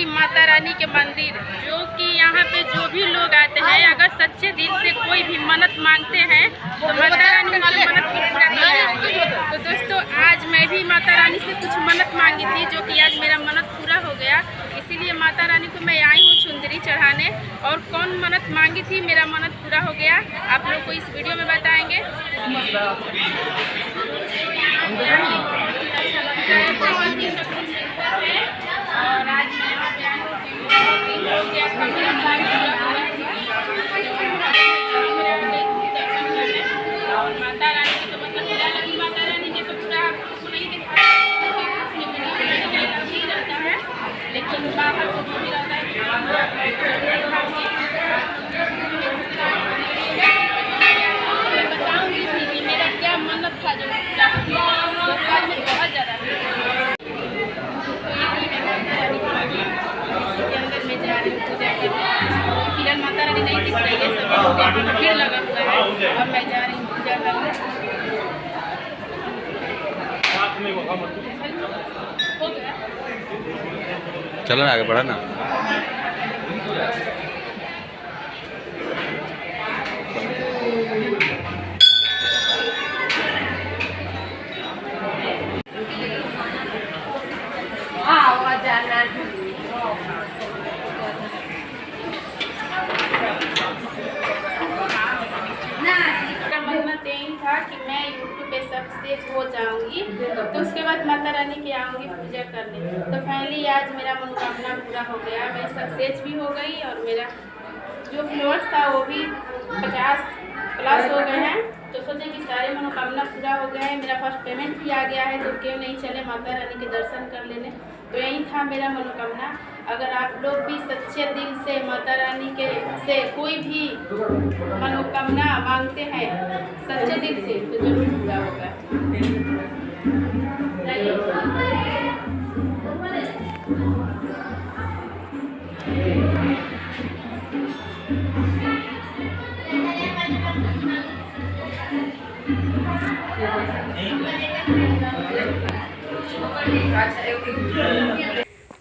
गई माता रानी के मंदिर, जो कि यहाँ पे जो भी लोग आते हैं अगर सच्चे दिल से कोई भी मन्नत मांगते हैं तो माता रानी उनकी मन्नत को पूरा करती है। तो दोस्तों आज मैं भी माता रानी से कुछ मन्नत मांगी थी, जो कि आज मेरा मन्नत पूरा हो गया। इसीलिए माता रानी को मैं आई हूँ चुंदरी चढ़ाने। और कौन मन्नत मांगी थी, मेरा मन्नत पूरा हो गया, आप लोग को इस वीडियो में बताएंगे। और आज माता रानी की तो मतलब मेरा लगी, माता रानी के तो पूरा आपको नहीं दिखता है, लेकिन बाहर से जो भी रहता है बताऊँगी कि मेरा क्या मन्नत था जो पूरा में बहुत ज़्यादा फिलहाल माता रानी नहीं दिख रही है, सब भीड़ लगा हुआ है। अब मैं जा रही हूँ पूजा करने। चलो आगे बढ़ा ना। मन्नत यही था कि मैं यूट्यूब पे सक्सेस हो जाऊंगी, तो उसके बाद माता रानी के आऊँगी पूजा करने। तो फाइनली आज मेरा मनोकामना पूरा हो गया, मैं सक्सेस भी हो गई और मेरा जो फ्लोर्स था वो भी 50+ हो गए हैं। तो सोचे कि सारे मनोकामना पूरा हो गया है, मेरा फर्स्ट पेमेंट भी आ गया है, तो क्यों नहीं चले माता रानी के दर्शन कर लेने। तो यही था मेरा मनोकामना। अगर आप लोग भी सच्चे दिल से माता रानी के से कोई भी मनोकामना मांगते हैं सच्चे दिल से, तो जरूर पूरा होगा।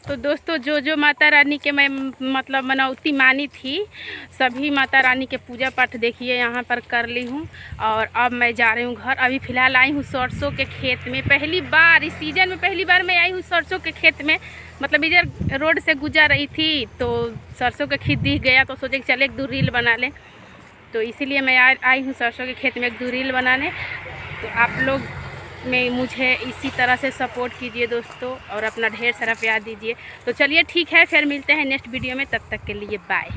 तो दोस्तों जो माता रानी के मैं मतलब मनौती मानी थी, सभी माता रानी के पूजा पाठ देखिए यहाँ पर कर ली हूँ। और अब मैं जा रही हूँ घर। अभी फ़िलहाल आई हूँ सरसों के खेत में, पहली बार इस सीज़न में पहली बार मैं आई हूँ सरसों के खेत में। मतलब इधर रोड से गुजर रही थी तो सरसों का खेत दिख गया, तो सोचे कि चले एक दो रील बना लें। तो इसीलिए मैं आई हूँ सरसों के खेत में एक दो रील बनाने। तो आप लोग में मुझे इसी तरह से सपोर्ट कीजिए दोस्तों, और अपना ढेर सारा प्यार दीजिए। तो चलिए ठीक है, फिर मिलते हैं नेक्स्ट वीडियो में, तब तक के लिए बाय।